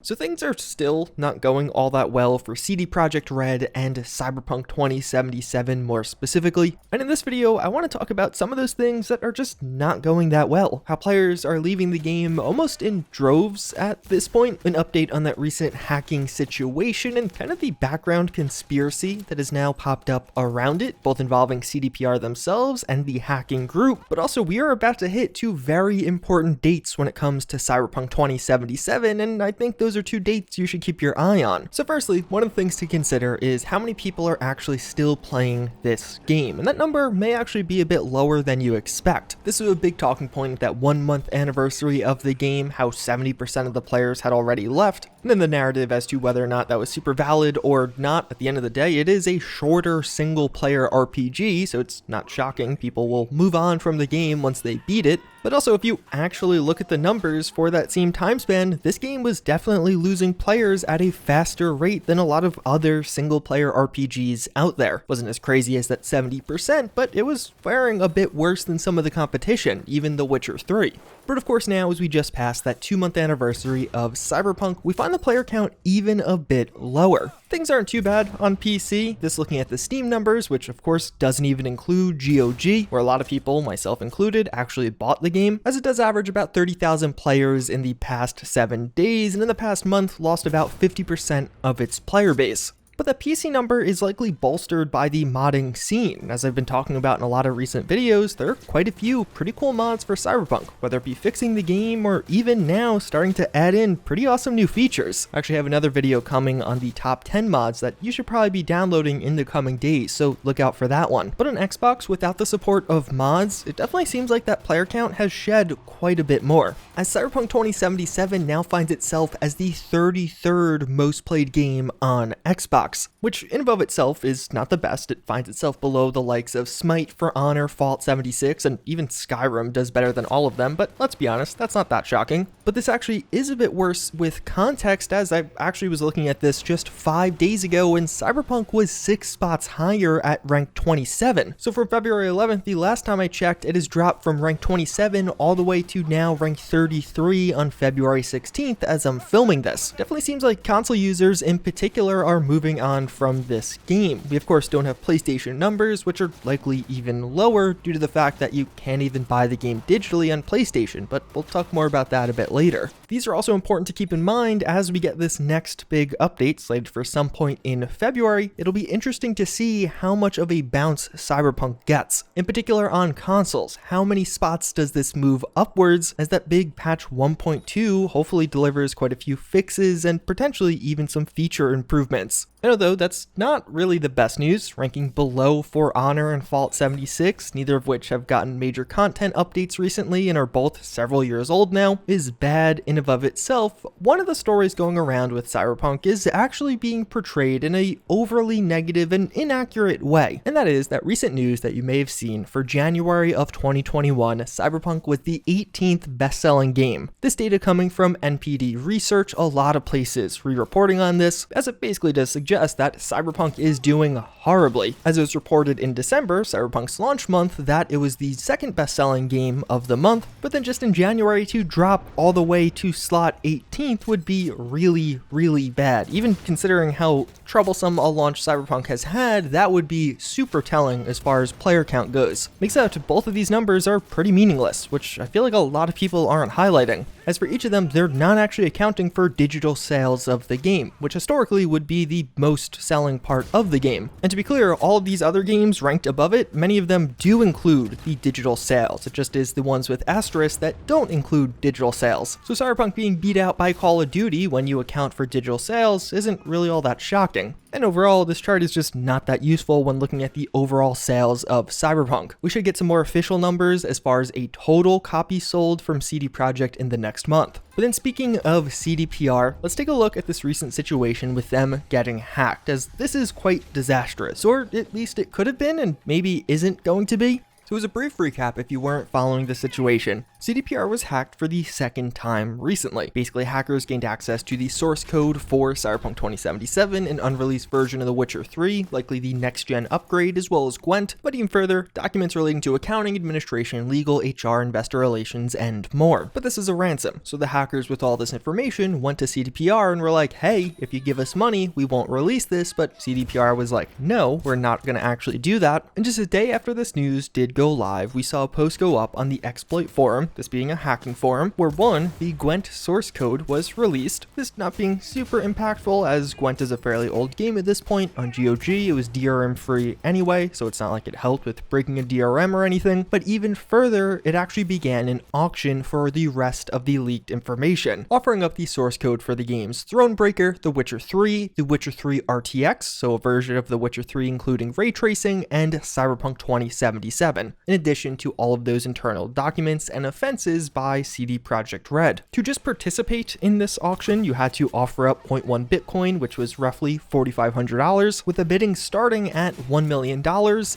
So things are still not going all that well for CD Projekt Red and Cyberpunk 2077 more specifically, and in this video I want to talk about some of those things that are just not going that well, how players are leaving the game almost in droves at this point, an update on that recent hacking situation, and kind of the background conspiracy that has now popped up around it, both involving CDPR themselves and the hacking group, but also we are about to hit two very important dates when it comes to Cyberpunk 2077, and I think those are two dates you should keep your eye on. So firstly, one of the things to consider is how many people are actually still playing this game, and that number may actually be a bit lower than you expect. This is a big talking point at that 1 month anniversary of the game, how 70% of the players had already left, and then the narrative as to whether or not that was super valid or not. At the end of the day, it is a shorter single player RPG, so it's not shocking people will move on from the game once they beat it. But also, if you actually look at the numbers for that same time span, this game was definitely losing players at a faster rate than a lot of other single player RPGs out there. Wasn't as crazy as that 70%, but it was faring a bit worse than some of the competition, even The Witcher 3. But of course now, as we just passed that 2 month anniversary of Cyberpunk, we find the player count even a bit lower. Things aren't too bad on PC, this looking at the Steam numbers, which of course doesn't even include GOG, where a lot of people, myself included, actually bought the game, as it does average about 30,000 players in the past 7 days, and in the past month lost about 50% of its player base. But the PC number is likely bolstered by the modding scene. As I've been talking about in a lot of recent videos, there are quite a few pretty cool mods for Cyberpunk, whether it be fixing the game or even now starting to add in pretty awesome new features. I actually have another video coming on the top 10 mods that you should probably be downloading in the coming days, so look out for that one. But on Xbox, without the support of mods, it definitely seems like that player count has shed quite a bit more, as Cyberpunk 2077 now finds itself as the 33rd most played game on Xbox. Which in and of itself is not the best. It finds itself below the likes of Smite, For Honor, Fallout 76, and even Skyrim does better than all of them, but let's be honest, that's not that shocking. But this actually is a bit worse with context, as I actually was looking at this just 5 days ago and Cyberpunk was 6 spots higher at rank 27. So from February 11th, the last time I checked, it has dropped from rank 27 all the way to now rank 33 on February 16th as I'm filming this. Definitely seems like console users in particular are moving on from this game. We of course don't have PlayStation numbers, which are likely even lower due to the fact that you can't even buy the game digitally on PlayStation, but we'll talk more about that a bit later. These are also important to keep in mind as we get this next big update slated for some point in February. It'll be interesting to see how much of a bounce Cyberpunk gets. In particular on consoles, how many spots does this move upwards as that big patch 1.2 hopefully delivers quite a few fixes and potentially even some feature improvements. I know though that's not really the best news, ranking below For Honor and Fallout 76, neither of which have gotten major content updates recently and are both several years old now, is bad in and of itself. One of the stories going around with Cyberpunk is actually being portrayed in a overly negative and inaccurate way, and that is that recent news that you may have seen for January of 2021, Cyberpunk was the 18th best-selling game. This data coming from NPD Research, a lot of places re-reporting on this, as it basically does suggest that Cyberpunk is doing horribly. As it was reported in December, Cyberpunk's launch month, that it was the second best-selling game of the month, but then just in January to drop all the way to slot 18th would be really, really bad. Even considering how troublesome a launch Cyberpunk has had, that would be super telling as far as player count goes. Makes out both of these numbers are pretty meaningless, which I feel like a lot of people aren't highlighting. As for each of them, they're not actually accounting for digital sales of the game, which historically would be the most selling part of the game. And to be clear, all of these other games ranked above it, many of them do include the digital sales. It just is the ones with asterisks that don't include digital sales. So Cyberpunk being beat out by Call of Duty when you account for digital sales isn't really all that shocking. And overall, this chart is just not that useful when looking at the overall sales of Cyberpunk. We should get some more official numbers as far as a total copy sold from CD Projekt in the next month. But then speaking of CDPR, let's take a look at this recent situation with them getting hacked, as this is quite disastrous, or at least it could have been and maybe isn't going to be. So as a brief recap, if you weren't following the situation, CDPR was hacked for the second time recently. Basically, hackers gained access to the source code for Cyberpunk 2077, an unreleased version of The Witcher 3, likely the next-gen upgrade, as well as Gwent, but even further, documents relating to accounting, administration, legal, HR, investor relations, and more. But this is a ransom, so the hackers with all this information went to CDPR and were like, hey, if you give us money, we won't release this, but CDPR was like, no, we're not going to actually do that. And just a day after this news did go live, we saw a post go up on the exploit forum, this being a hacking forum, where the Gwent source code was released. This not being super impactful, as Gwent is a fairly old game at this point. On GOG, it was DRM free anyway, so it's not like it helped with breaking a DRM or anything. But even further, it actually began an auction for the rest of the leaked information, offering up the source code for the games Thronebreaker, The Witcher 3, The Witcher 3 RTX, so a version of The Witcher 3 including ray tracing, and Cyberpunk 2077, in addition to all of those internal documents and offenses by CD Projekt Red. To just participate in this auction, you had to offer up 0.1 Bitcoin, which was roughly $4,500, with the bidding starting at $1 million,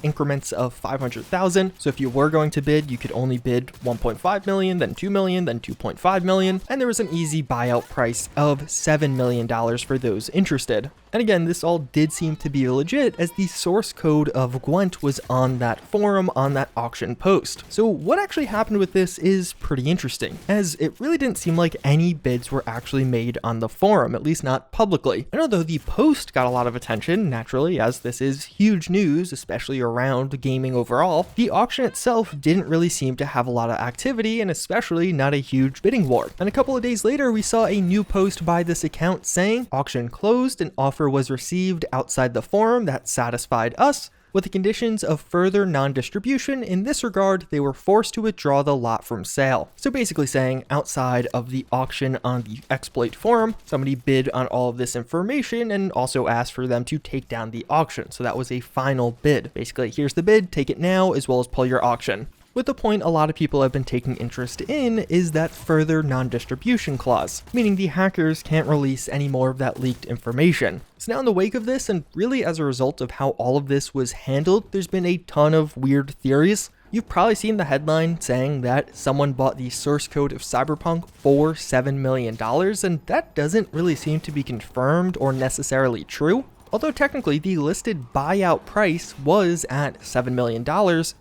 increments of 500,000. So if you were going to bid, you could only bid 1.5 million, then 2 million, then 2.5 million, and there was an easy buyout price of $7 million for those interested. And again, this all did seem to be legit, as the source code of Gwent was on that forum, on that auction post. So what actually happened with this is pretty interesting, as it really didn't seem like any bids were actually made on the forum, at least not publicly. And although the post got a lot of attention, naturally, as this is huge news, especially around gaming overall, the auction itself didn't really seem to have a lot of activity, and especially not a huge bidding war. And a couple of days later, we saw a new post by this account saying, auction closed, an offer was received outside the forum that satisfied us. With the conditions of further non-distribution, in this regard, they were forced to withdraw the lot from sale. So basically saying, outside of the auction on the exploit forum, somebody bid on all of this information and also asked for them to take down the auction. So that was a final bid. Basically, here's the bid, take it now, as well as pull your auction. With the point a lot of people have been taking interest in is that further non-distribution clause, meaning the hackers can't release any more of that leaked information. So now in the wake of this, and really as a result of how all of this was handled, there's been a ton of weird theories. You've probably seen the headline saying that someone bought the source code of Cyberpunk for $7 million, and that doesn't really seem to be confirmed or necessarily true. Although technically the listed buyout price was at $7 million,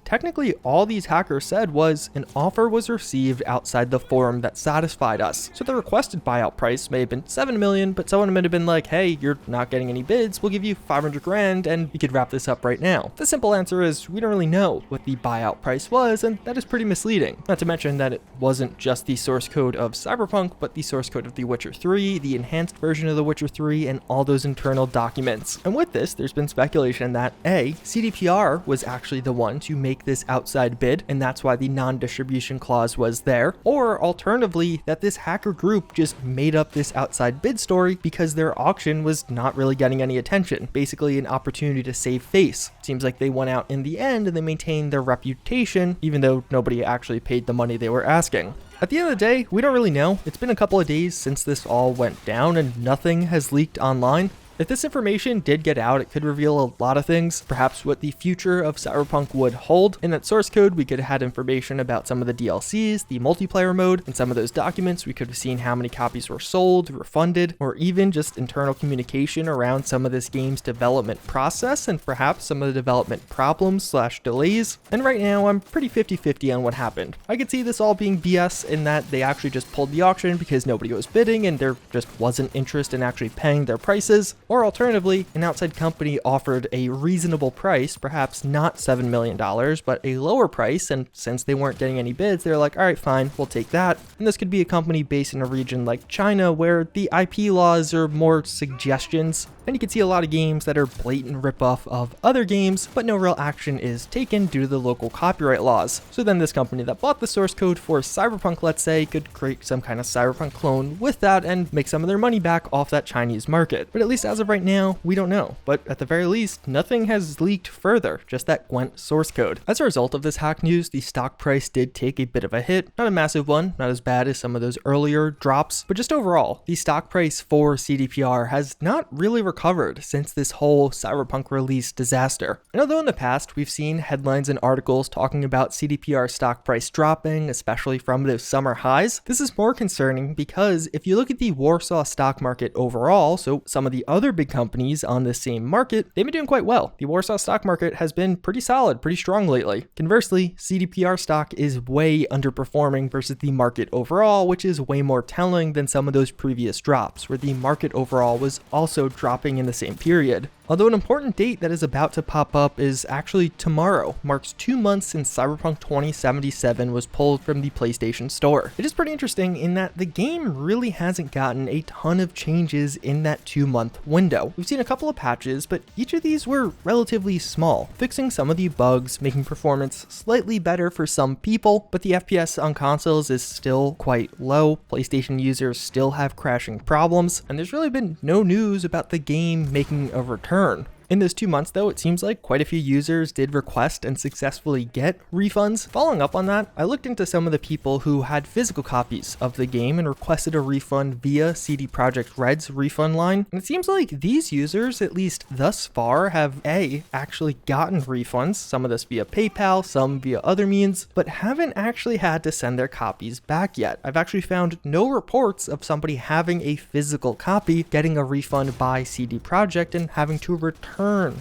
technically all these hackers said was an offer was received outside the forum that satisfied us. So the requested buyout price may have been $7 million, but someone might have been like, hey, you're not getting any bids, we'll give you 500 grand and we could wrap this up right now. The simple answer is we don't really know what the buyout price was, and that is pretty misleading. Not to mention that it wasn't just the source code of Cyberpunk, but the source code of The Witcher 3, the enhanced version of The Witcher 3, and all those internal documents. And with this, there's been speculation that A, CDPR was actually the one to make this outside bid, and that's why the non-distribution clause was there, or alternatively, that this hacker group just made up this outside bid story because their auction was not really getting any attention, basically an opportunity to save face. Seems like they went out in the end and they maintained their reputation, even though nobody actually paid the money they were asking. At the end of the day, we don't really know. It's been a couple of days since this all went down and nothing has leaked online. If this information did get out, it could reveal a lot of things, perhaps what the future of Cyberpunk would hold. In that source code, we could have had information about some of the DLCs, the multiplayer mode, and some of those documents. We could have seen how many copies were sold, refunded, or even just internal communication around some of this game's development process and perhaps some of the development problems / delays. And right now, I'm pretty 50-50 on what happened. I could see this all being BS in that they actually just pulled the auction because nobody was bidding and there just wasn't interest in actually paying their prices. Or alternatively, an outside company offered a reasonable price, perhaps not $7 million, but a lower price, and since they weren't getting any bids, they're like, all right, fine, we'll take that. And this could be a company based in a region like China, where the IP laws are more suggestions, and you can see a lot of games that are blatant ripoff of other games, but no real action is taken due to the local copyright laws. So then this company that bought the source code for Cyberpunk, let's say, could create some kind of Cyberpunk clone with that and make some of their money back off that Chinese market. But at least as as of right now, we don't know, but at the very least, nothing has leaked further, just that Gwent source code. As a result of this hack news, the stock price did take a bit of a hit, not a massive one, not as bad as some of those earlier drops, but just overall, the stock price for CDPR has not really recovered since this whole Cyberpunk release disaster. And although in the past we've seen headlines and articles talking about CDPR stock price dropping, especially from those summer highs, this is more concerning because if you look at the Warsaw stock market overall, so some of the other big companies on the same market, they've been doing quite well. The Warsaw stock market has been pretty solid, pretty strong lately. Conversely, CDPR stock is way underperforming versus the market overall, which is way more telling than some of those previous drops, where the market overall was also dropping in the same period. Although an important date that is about to pop up is actually tomorrow, marks 2 months since Cyberpunk 2077 was pulled from the PlayStation Store. It is pretty interesting in that the game really hasn't gotten a ton of changes in that 2-month window. We've seen a couple of patches, but each of these were relatively small, fixing some of the bugs, making performance slightly better for some people, but the FPS on consoles is still quite low. PlayStation users still have crashing problems, and there's really been no news about the game making a return. In those 2 months though, it seems like quite a few users did request and successfully get refunds. Following up on that, I looked into some of the people who had physical copies of the game and requested a refund via CD Projekt Red's refund line. And it seems like these users, at least thus far, have actually gotten refunds, some of this via PayPal, some via other means, but haven't actually had to send their copies back yet. I've actually found no reports of somebody having a physical copy, getting a refund by CD Projekt and having to return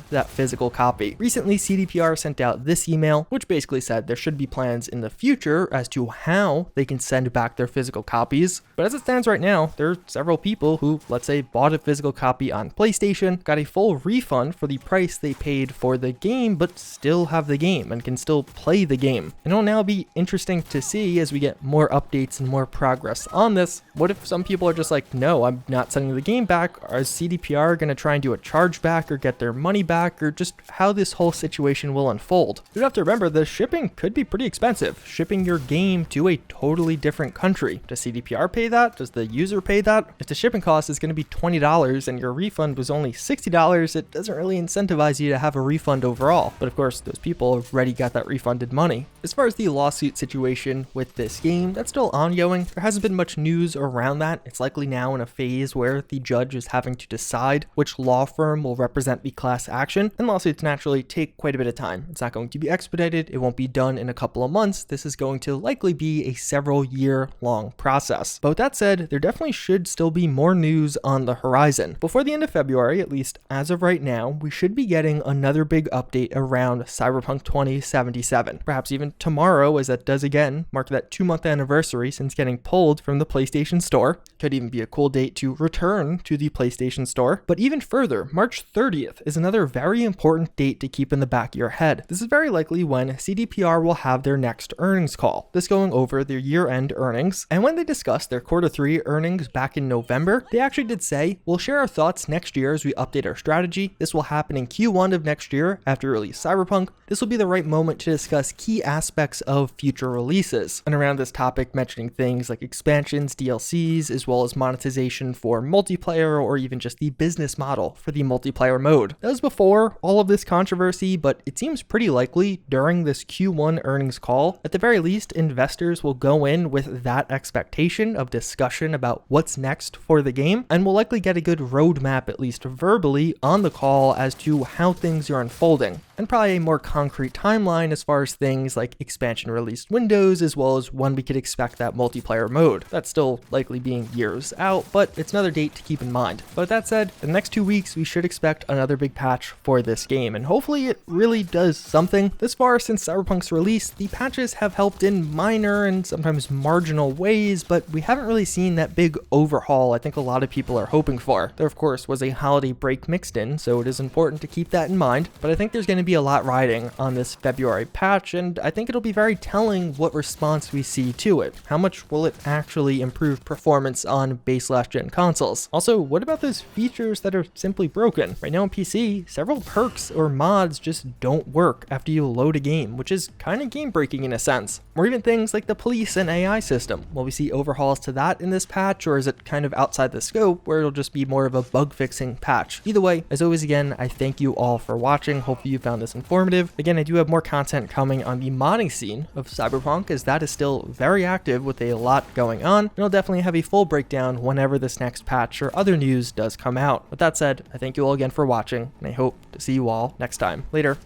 that physical copy. Recently, CDPR sent out this email, which basically said there should be plans in the future as to how they can send back their physical copies. But as it stands right now, there are several people who, let's say, bought a physical copy on PlayStation, got a full refund for the price they paid for the game, but still have the game and can still play the game. And it'll now be interesting to see as we get more updates and more progress on this. What if some people are just like, no, I'm not sending the game back? Is CDPR going to try and do a chargeback or get their money back, or just how this whole situation will unfold? You have to remember the shipping could be pretty expensive. Shipping your game to a totally different country. Does CDPR pay that? Does the user pay that? If the shipping cost is going to be $20 and your refund was only $60, it doesn't really incentivize you to have a refund overall. But of course, those people have already got that refunded money. As far as the lawsuit situation with this game, that's still ongoing. There hasn't been much news around that. It's likely now in a phase where the judge is having to decide which law firm will represent the class action, and lawsuits naturally take quite a bit of time. It's not going to be expedited, it won't be done in a couple of months. This is going to likely be a several year long process. But with that said, there definitely should still be more news on the horizon. Before the end of February, at least as of right now, we should be getting another big update around Cyberpunk 2077. Perhaps even tomorrow, as that does again mark that 2-month anniversary since getting pulled from the PlayStation Store. Could even be a cool date to return to the PlayStation Store. But even further, March 30th is another very important date to keep in the back of your head. This is very likely when CDPR will have their next earnings call. This going over their year-end earnings. And when they discussed their Q3 earnings back in November, they actually did say, we'll share our thoughts next year as we update our strategy. This will happen in Q1 of next year after we release Cyberpunk. This will be the right moment to discuss key aspects of future releases. And around this topic, mentioning things like expansions, DLCs, as well as monetization for multiplayer, or even just the business model for the multiplayer mode. That was before all of this controversy, but it seems pretty likely during this Q1 earnings call, at the very least, investors will go in with that expectation of discussion about what's next for the game, and will likely get a good roadmap, at least verbally, on the call as to how things are unfolding, and probably a more concrete timeline as far as things like expansion release windows, as well as when we could expect that multiplayer mode. That's still likely being years out, but it's another date to keep in mind. But with that said, in the next 2 weeks, we should expect another big patch for this game, and hopefully it really does something. This far since Cyberpunk's release, the patches have helped in minor and sometimes marginal ways, but we haven't really seen that big overhaul I think a lot of people are hoping for. There of course was a holiday break mixed in, so it is important to keep that in mind, but I think there's going to be a lot riding on this February patch, and I think it'll be very telling what response we see to it. How much will it actually improve performance on base last gen consoles? Also, what about those features that are simply broken? Right now on PC, several perks or mods just don't work after you load a game, which is kind of game breaking in a sense. Or even things like the police and AI system. Will we see overhauls to that in this patch, or is it kind of outside the scope where it'll just be more of a bug fixing patch? Either way, as always, again, I thank you all for watching. Hopefully you found this informative. Again, I do have more content coming on the modding scene of Cyberpunk, as that is still very active with a lot going on, and I'll definitely have a full breakdown whenever this next patch or other news does come out. With that said, I thank you all again for watching, and I hope to see you all next time. Later.